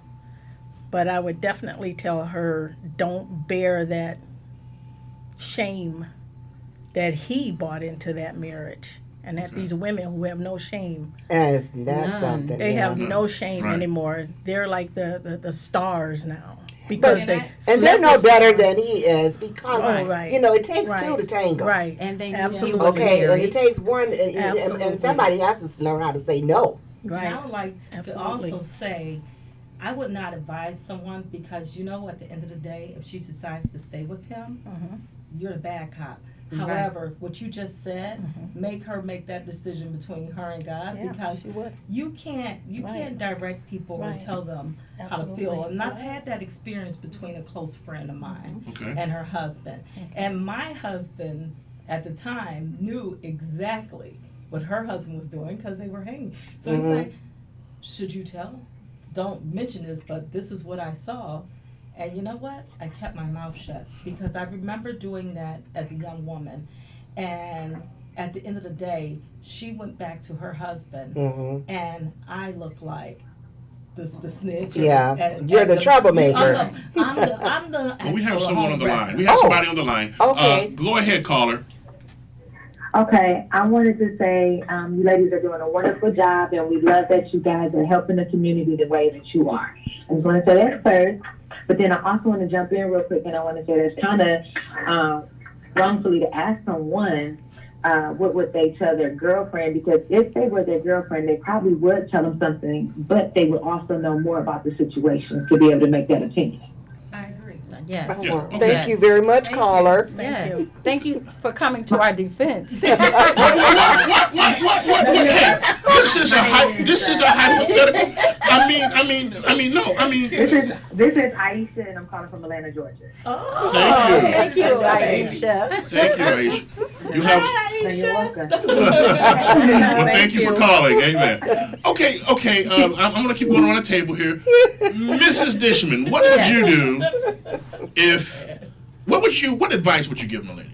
But I would definitely tell her, don't bear that shame that he brought into that marriage. And that these women who have no shame, That's None. something. they yeah. have no shame Right. anymore. They're like the stars now. Because But- they And they're slept no with better someone. than he is because, Oh, right. you know, it takes Right. two to tango. Right. And they knew he Absolutely. was Okay, and married. it takes one, and Absolutely. somebody has to learn how to say no. And Right. I would like Absolutely. to also say, I would not advise someone because at the end of the day, if she decides to stay with him, Mhm. you're the bad cop. Right. However, what you just said, make her make that decision between her and God Yeah, because she would. you can't Right. direct people and Right. tell them how to Absolutely. feel. And I've Right. had that experience between a close friend of mine Okay. and her husband. And my husband at the time knew exactly what her husband was doing because they were hanging. So he's like, should you tell? Don't mention this, but this is what I saw. And you know what? I kept my mouth shut because I remember doing that as a young woman. And at the end of the day, she went back to her husband, Mm-hmm. and I looked like the snitch. Yeah, you're the troublemaker. I'm the Well, we have actual someone on the homewrecker. line. We have Oh. somebody on the line. Okay. Go ahead, caller. Okay, I wanted to say you ladies are doing a wonderful job, and we love that you guys are helping the community the way that you are. I just want to say that first, but then I also want to jump in real quick, and I want to say that's kind of wrongfully to ask someone what would they tell their girlfriend, because if they were their girlfriend, they probably would tell them something, but they would also know more about the situation to be able to make that opinion. I agree. Yes. Yeah. Well, Okay. thank you very much, Thank caller. Thank Yes. you. Thank you for coming to our defense. What? Hey, this is a hypothetical. I mean, no. I mean, This is Aisha, and I'm calling from Atlanta, Georgia. Oh, Thank you. Thank you, Aisha. thank you, Aisha. You have. So you're welcome. Well, thank Thank you for you. calling. Amen. Okay. I'm going to keep going on the table here. Mrs. Dishman, what would you do if? What advice would you give Melania?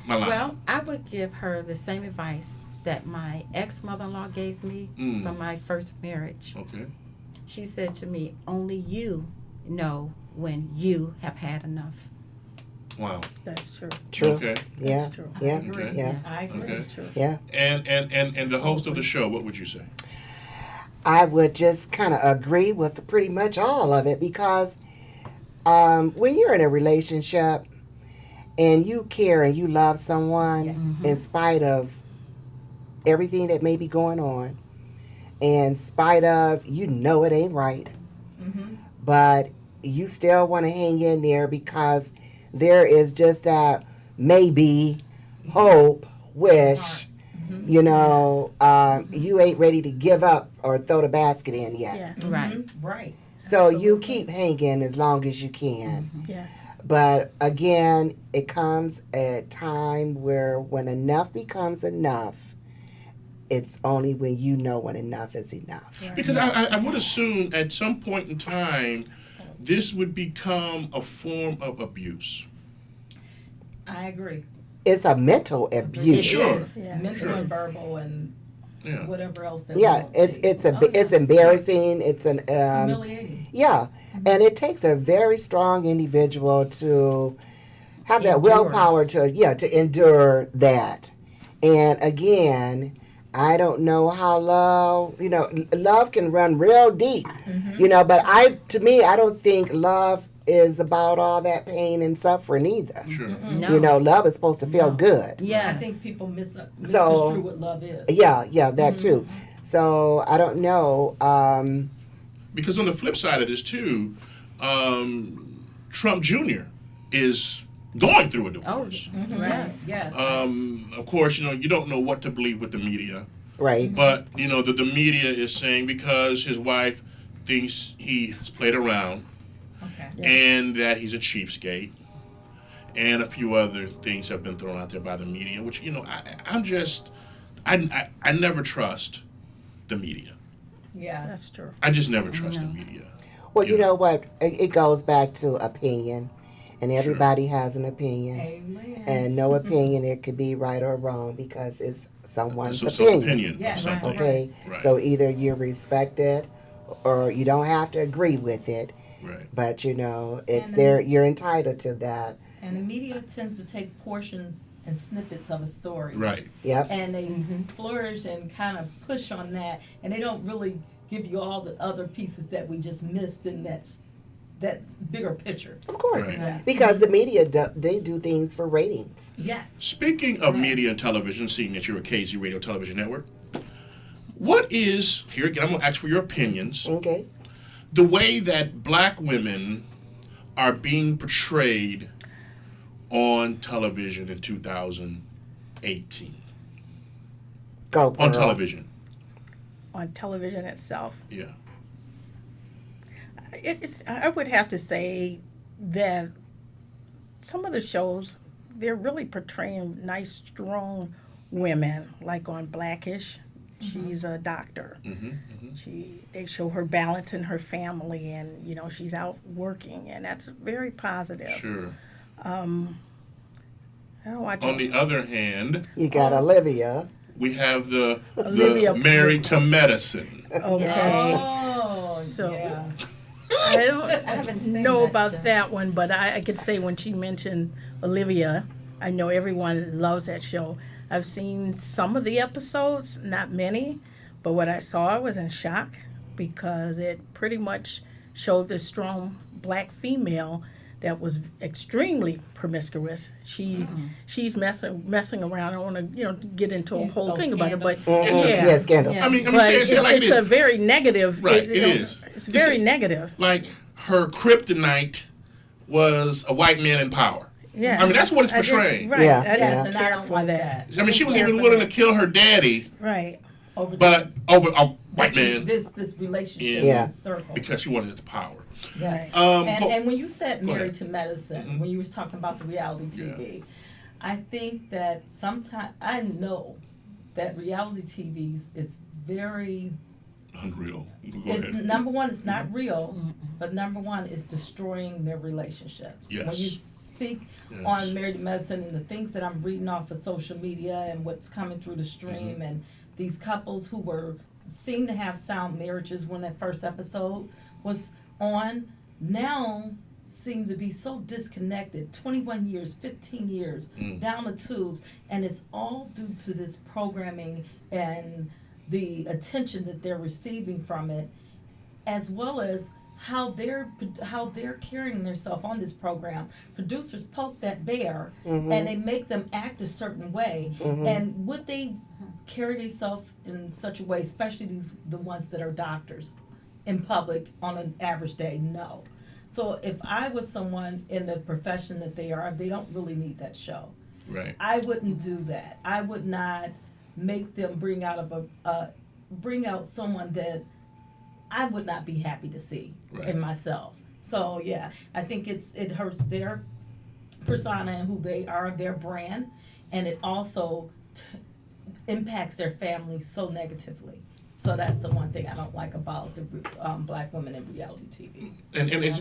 Well, I would give her the same advice that my ex-mother-in-law gave me Mm. from my first marriage. Okay. She said to me, only you know when you have had enough. Wow. That's true. True. Okay. Yeah. That's true. Yeah. Okay. Yeah. I agree. Okay. That's true. Yeah. And the host of the show, what would you say? I would just kind of agree with pretty much all of it because when you're in a relationship and you care and you love someone in spite of everything that may be going on, in spite of you know it ain't right, but you still want to hang in there because there is just that maybe hope, wish. You know, you ain't ready to give up or throw the basket in yet. Yes. Right. Right. So you keep hanging as long as you can. Yes. But again, it comes a time where when enough becomes enough, it's only when you know when enough is enough. Because I would assume at some point in time, this would become a form of abuse. I agree. It's a mental abuse. Sure. Yes. Mental and verbal and Yeah. whatever else that Yeah, we it's see. it's Oh, it's yes. embarrassing. It's an Humiliating. yeah, and it takes a very strong individual to have that Endure. willpower to endure that. And again, I don't know how love can run real deep, but to me, I don't think love is about all that pain and suffering either. Sure. No. Love is supposed to feel good. Yes. I think people misconstrue what love is. Yeah, that too. So I don't know. Because on the flip side of this too, Trump Jr. is going through a Oh, divorce. yes. Yes. Of course, you don't know what to believe with the media, Right. but the media is saying because his wife thinks he's played around Okay. and that he's a cheapskate and a few other things have been thrown out there by the media, which, I never trust the media. Yeah. That's true. I just never trust the media. Well, You you know. know what? It goes back to opinion, and everybody has an opinion. Amen. And no opinion, it could be right or wrong because it's someone's So opinion. opinion Yeah, of something. Okay, Right. so either you respect it, or you don't have to agree with it. Right. But it's And there. You're entitled to that. And the media tends to take portions and snippets of a story. Right. Yep. And they flourish and kind of push on that, and they don't really give you all the other pieces that we just missed in that bigger picture. Of course, Right. because the media they do things for ratings. Yes. Speaking of media and television, seeing that you're a KZ Radio Television Network, what is, here again, I'm going to ask for your opinions, Okay. the way that black women are being portrayed on television in 2018? Go, On girl. television, On television itself, yeah. I would have to say that some of the shows, they're really portraying nice, strong women, like on Blackish. She's a doctor. They show her balance in her family, and she's out working, and that's very positive. Sure. I don't watch On the other hand, You got Olivia. we have the Olivia Married to Medicine. okay. Oh, So- yeah. I don't haven't seen know that about show. that one, but I could say when she mentioned Olivia, I know everyone loves that show. I've seen some of the episodes, not many, but what I saw, I was in shock because it pretty much showed this strong black female that was extremely promiscuous. She's messing around. I don't want to get into a whole thing about it, but Yeah, scandal. Yeah. I mean, but say it's, it like it's it a is. very negative. Right, it is. It's very It's a- negative. Like her kryptonite was a white man in power. Yeah, I mean, that's what it's I didn't- portraying. Right, Yeah, I yeah. didn't And I care don't for like that. I mean, she was Care even for willing to that. kill her daddy, Right. Over but over a white man this relationship, Yeah. this circle. because she wanted the power. Right. Go- And when you said go Married ahead. to Medicine, when you was talking about the reality TV, I think that sometimes I know that reality TV is very. Unreal. Go It's ahead. number one. It's not real, but number one is destroying their relationships. Yes. When you speak Yes. on Married to Medicine and the things that I'm reading off of social media and what's coming through the stream and these couples who seemed to have sound marriages when that first episode was on, now seem to be so disconnected. 21 years, 15 years down the tubes, and it's all due to this programming and the attention that they're receiving from it, as well as how they're carrying themselves on this program. Producers poke that bear and they make them act a certain way. And would they carry themselves in such a way, especially the ones that are doctors, in public on an average day? No. So if I was someone in the profession that they are, they don't really need that show. Right. I wouldn't do that. I would not make them bring out someone that I would not be happy to see Right. in myself. So yeah, I think it hurts their persona and who they are, their brand, and it also impacts their family so negatively. So that's the one thing I don't like about the black women in reality TV. And it's,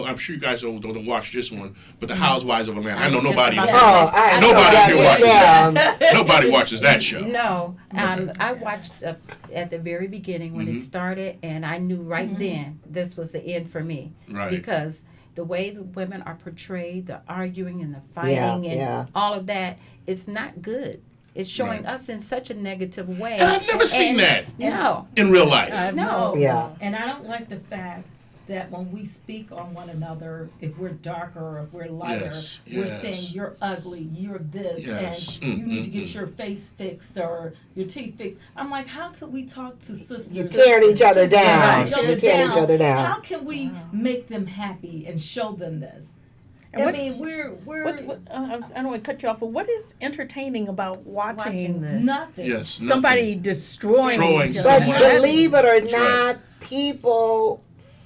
I'm sure you guys don't watch this one, but the Housewives of Atlanta. I know was just nobody. about to Oh, Nobody I here watches yeah. Nobody watches that show. No, I watched at the very beginning when it started, and I knew right then this was the end for me. Right. Because the way the women are portrayed, the arguing and the fighting and yeah. all of that, it's not good. It's showing Right. us in such a negative way. And I've never seen that No. in real life. No. Yeah. And I don't like the fact that when we speak on one another, if we're darker or if we're lighter, Yes, we're yes. saying you're ugly, you're this, Yes. and you need to get your face fixed or your teeth fixed. I'm like, how could we talk to sisters? You're tearing each other down. Each You're other tearing each down. other down. How can we make them happy and show them this? And I what's- mean, we're I don't want to cut you off, but what is entertaining about watching this. nothing. Yes. somebody destroying Destroying each other? But someone That's- believe it or That's right. not, people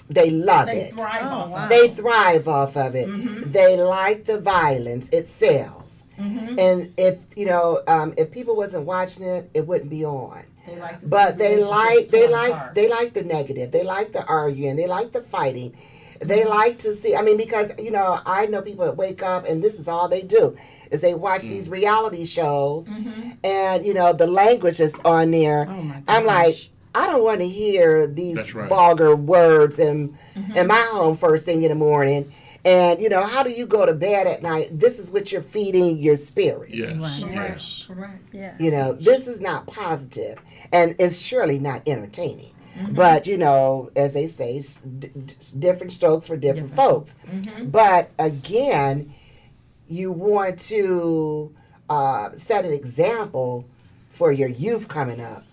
they love They it. thrive Oh, off wow. of They it. thrive off of it. Mhm. They like the violence. It sells. Mhm. And if people wasn't watching it, it wouldn't be on. They like to But see they relationships torn apart. they like the negative. They like the arguing. They like the fighting. They like to see. I mean, because I know people that wake up and this is all they do is they watch these reality shows, and the language is on there. Oh my gosh. I'm like, I don't want to hear these That's right. vulgar words in my home first thing in the morning. And how do you go to bed at night? This is what you're feeding your spirit. Yes. Right. Yes. Correct. Yeah. This is not positive, and it's surely not entertaining. But as they say, different strokes for different folks. But again, you want to set an example for your youth coming up,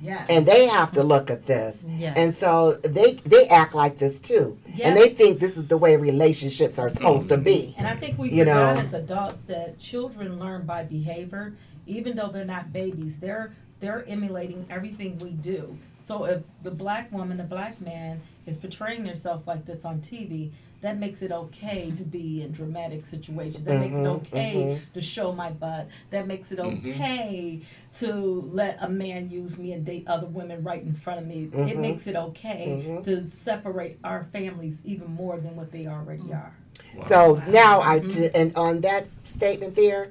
Yes. and they have to look at this. Yes. And so they act like this too, and they think this is the way relationships are supposed to be. And I think we You forgot know. as adults that children learn by behavior, even though they're not babies. They're emulating everything we do. So if the black woman, the black man is portraying themselves like this on TV, that makes it okay to be in dramatic situations. That makes it okay to show my butt. That makes it okay to let a man use me and date other women right in front of me. It makes it okay to separate our families even more than what they already are. So now and on that statement there,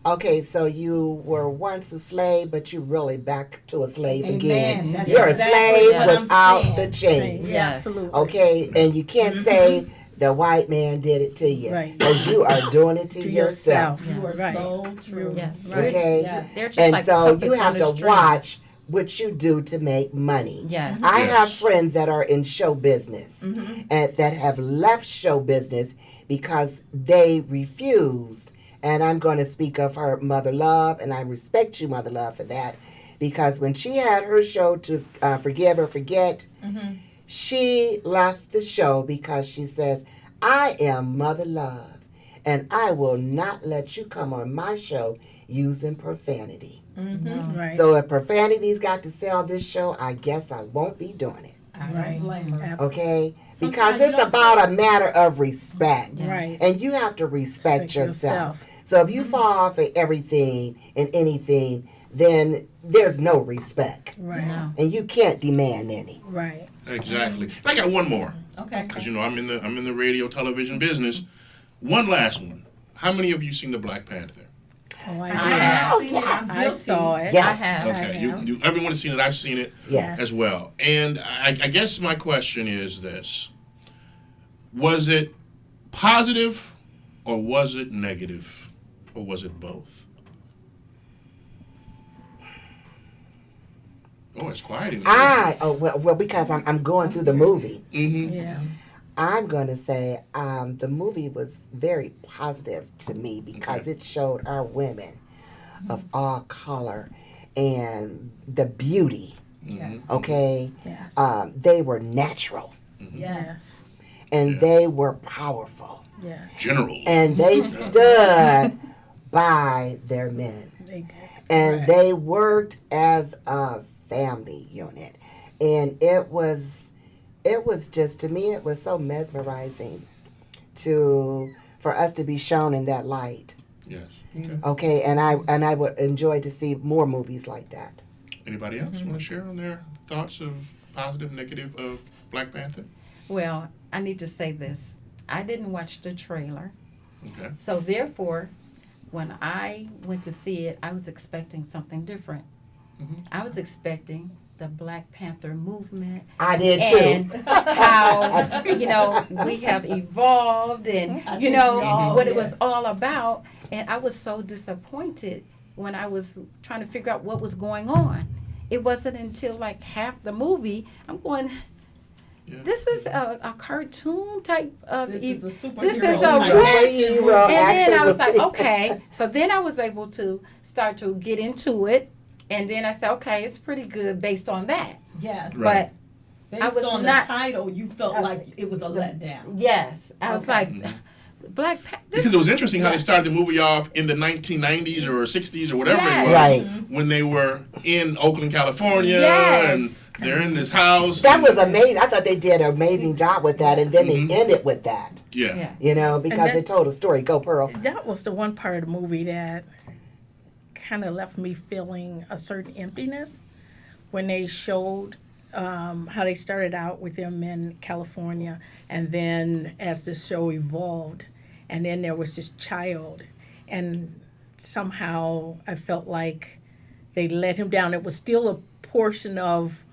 okay, so you were once a slave, but you really back to a slave Amen. again. That's You're exactly a slave what I'm without saying. the chains. Yeah, absolutely. Okay, and you can't say the white man did it to you, Right. because you are doing it to To yourself. yourself. You are Yes. so true. Yes. Right. Okay, Yes. They're just and like so you puppets have on the to string. watch what you do to make money. Yes. I have Yes. friends that are in show business and that have left show business because they refused. And I'm going to speak of her, Mother Love, and I respect you, Mother Love, for that. Because when she had her show to Forgive or Forget, she left the show because she says, I am Mother Love, and I will not let you come on my show using profanity. Right. So if profanity's got to sell this show, I guess I won't be doing it. I Right. don't blame her. Okay? Sometimes Because you it's don't about a matter of respect. Right. And you have to respect Respect yourself. yourself. So if you fall off of everything and anything, then there's no respect. Right. No. And you can't demand any. Right. Exactly. I got one more, Okay. because I'm in the radio television business. One last one. How many of you seen the Black Panther? Oh, I I did. have Oh, seen it. yes. I'm I guilty. saw it. Yes. I have. Okay, have. everyone's seen it. I've seen it Yes. as well. And I guess my question is this: was it positive, or was it negative, or was it both? Oh, it's quiet in here. Well, because I'm going through the movie. Mm-hmm. Yeah. I'm going to say the movie was very positive to me because it showed our women of all color and the beauty, Yes. okay? Yes. They were natural Yes. Yes. and Yeah. they were powerful Yes. General. and they stood by their men They did. and Right. they worked as a family unit. And it was just, to me, it was so mesmerizing for us to be shown in that light. Yes. Okay, and I would enjoy to see more movies like that. Anybody else want to share on their thoughts of positive, negative of Black Panther? Well, I need to say this. I didn't watch the trailer. Okay. So therefore, when I went to see it, I was expecting something different. I was expecting the Black Panther movement I did and too. how we have evolved and I think we all what it did. was all about. And I was so disappointed when I was trying to figure out what was going on. It wasn't until like half the movie I'm going, Yeah. this is a cartoon type of This is a superhero. this is a type real action movie. Superhero and then I was action like, movie. okay. So then I was able to start to get into it. And then I said, okay, it's pretty good based on that. Yes. Right. Based I was on not- the title, you felt like it was a letdown. But yes, I was Okay. like, Mhm. Black Panther. Because it was interesting how they started the movie off in the 1990s or 60s or whatever Yes. it was, Right. when they were in Oakland, California, Yes. and They're in this house. That and- was amazing. I thought they did an amazing job with that, and then Mhm. they ended with that. Yeah. Yeah. You know, because that- it told a story. Go, Pearl. That was the one part of the movie that kind of left me feeling a certain emptiness when they showed how they started out with them in California, and then as the show evolved, and then there was this child, and somehow I felt like they let him down. It was still a portion of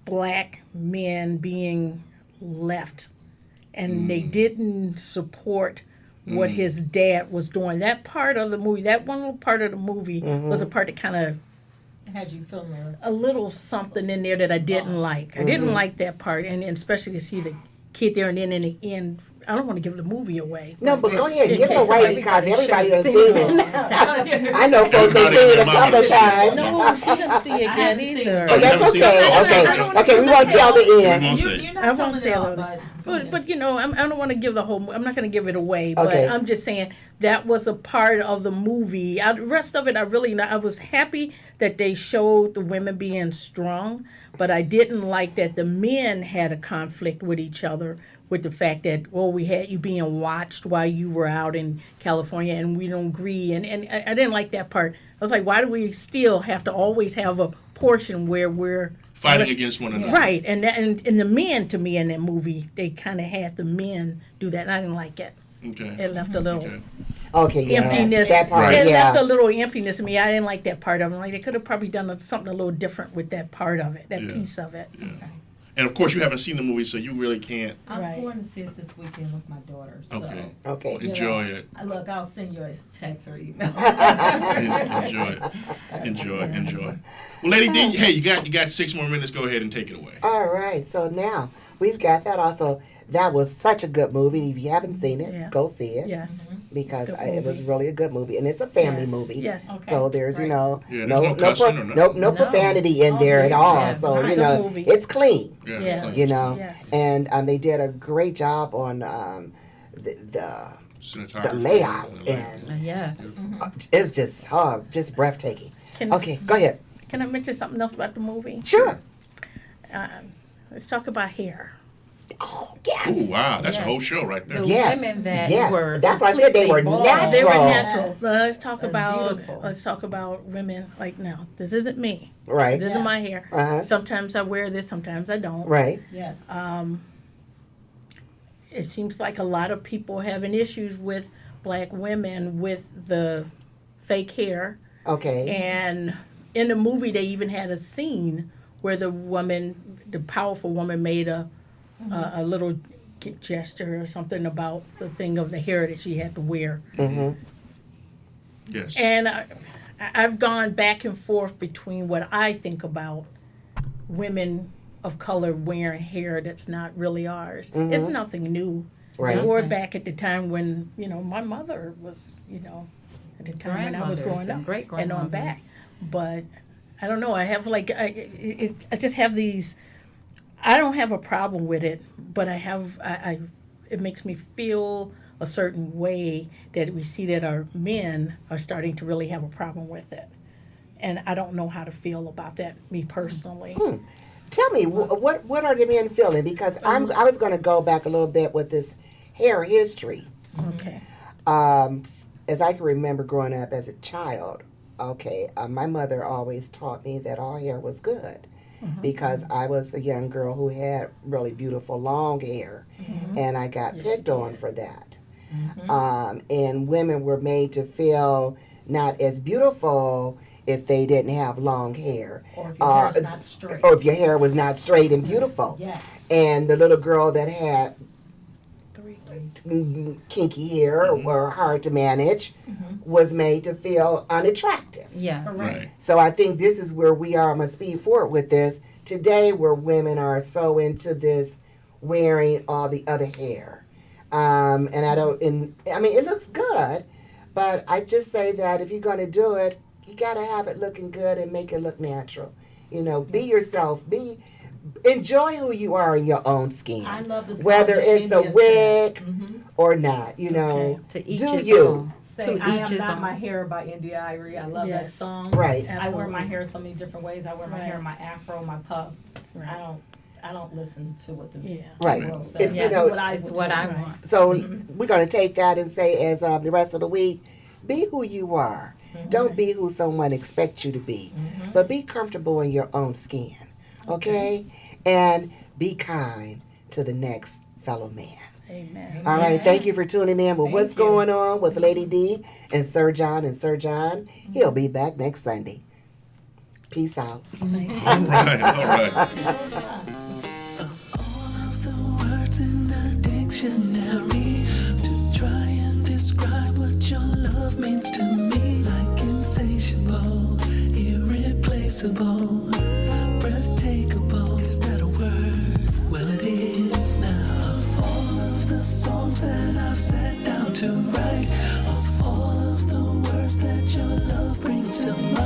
black men being left, and they didn't support what his dad was doing. That part of the movie, that one little part of the movie, was a part that kind of Had you feeling a little something in there that I didn't like. I didn't like that part, and especially to see the kid there, and then in the end, I don't want to give the movie away. No, but go ahead, In give it case away somebody because everybody has should seen see it. I know folks have Everybody seen it a and couple mama of times. No, she didn't see it I yet haven't seen either. it. But that's haven't seen okay. it? Okay, okay, we won't tell the We end. won't You, say. you're I not won't telling say it all all, of it. but But you know, I don't want to give the whole. I'm not going to give it away. But Okay. I'm just saying that was a part of the movie. The rest of it, I was happy that they showed the women being strong, but I didn't like that the men had a conflict with each other with the fact that we had you being watched while you were out in California, and we don't agree. And I didn't like that part. I was like, why do we still have to always have a portion where we're Fighting against one another. right? And the men, to me, in that movie, they kind of had the men do that, and I didn't like it. Okay. It left a little Okay. Okay, yeah. emptiness. That part, It yeah. left a little emptiness to me. I didn't like that part of it. Like they could have probably done something a little different with that part of it, that Yeah. piece of it. And of course, you haven't seen the movie, so you really can't I'm Right. going to see it this weekend with my daughter. So Okay. Okay. you enjoy know, it. Look, I'll send you a text or email. Enjoy it. Enjoy. Well, Lady D, hey, you got 6 more minutes. Go ahead and take it away. All right, so now we've got that also. That was such a good movie. If you haven't seen it, Yes. go see it. Yes. Because It's a good it was movie. really a good movie, and it's a family Yes, movie. yes. Okay. So there's Right. no Yeah, there's no cussing or nothing. no No. profanity in Oh, there at yeah. all. Yeah, So it's a you good know movie. it's clean. Yeah. Yeah. it's You like know, Yes. and they did a great job on the cinematography. layout, Yeah. and Yes. it was just breathtaking. Can, Okay, go ahead. Can I mention something else about the movie? Sure. Let's talk about hair. Oh yes. Ooh, wow, that's a Yes. whole show right there. The Yeah. women that Yes. were That's why I said they were completely bald. natural. They were Yes. natural. But let's talk about beautiful. women. Like, no, this isn't me. Right. This isn't my hair. Uh-huh. Sometimes I wear this. Sometimes I don't. Right. Yes. It seems like a lot of people having issues with black women with the fake hair. Okay. And in the movie, they even had a scene where the powerful woman, made a little gesture or something about the thing of the hair that she had to wear. Yes. And I've gone back and forth between what I think about women of color wearing hair that's not really ours. It's nothing new. Right. They wore it back at the time when, my mother was, at the time when I was Grandmothers growing and up. great And on back. grandmothers. But I don't know. I have I just have these. I don't have a problem with it, but it makes me feel a certain way that we see that our men are starting to really have a problem with it, and I don't know how to feel about that, me personally. Tell me, what are the men feeling? Because I was going to go back a little bit with this hair history. Okay. As I can remember growing up as a child, my mother always taught me that all hair was good. Because I was a young girl who had really beautiful long hair, and I got picked on for that. And women were made to feel not as beautiful if they didn't have long hair, Or if your hair is not straight. or if your hair was not straight and beautiful. Yes. And the little girl that had 3. kinky hair or hard to manage was made to feel unattractive. Yes. Correct. Right. So I think this is where we are on a speed forward with this today, where women are so into this wearing all the other hair. And I mean, it looks good, but I just say that if you're going to do it, you got to have it looking good and make it look natural. Be yourself. Enjoy who you are in your own skin. I love the Whether song that it's a India wig said. or not, Okay. To each do his you. own. say, To I each am his not own. my hair by India Irie. I love that Yes. song. Right. I wear my Absolutely. hair so many different ways. I wear my hair, Right. my afro, my puff. Right. I don't listen to what the Yeah. Right. world says. If you Yes, know- what I it's would what do. I Right. want. So we're going to take that and say, as the rest of the week, be who you are. Don't be who someone expects you to be, but be comfortable in your own skin, okay? And be kind to the next fellow man. Amen. All right, thank you for tuning in with Thank What's you. Going On with Lady D and Sir John. And Sir John, he'll be back next Sunday. Peace out. All right, all right. The words in the dictionary to try and describe what your love means to me. Like insatiable, irreplaceable, breathtakeable. Is that a word? Well, it is now. Of all of the songs that I've sat down to write, of all of the words that your love brings to mind.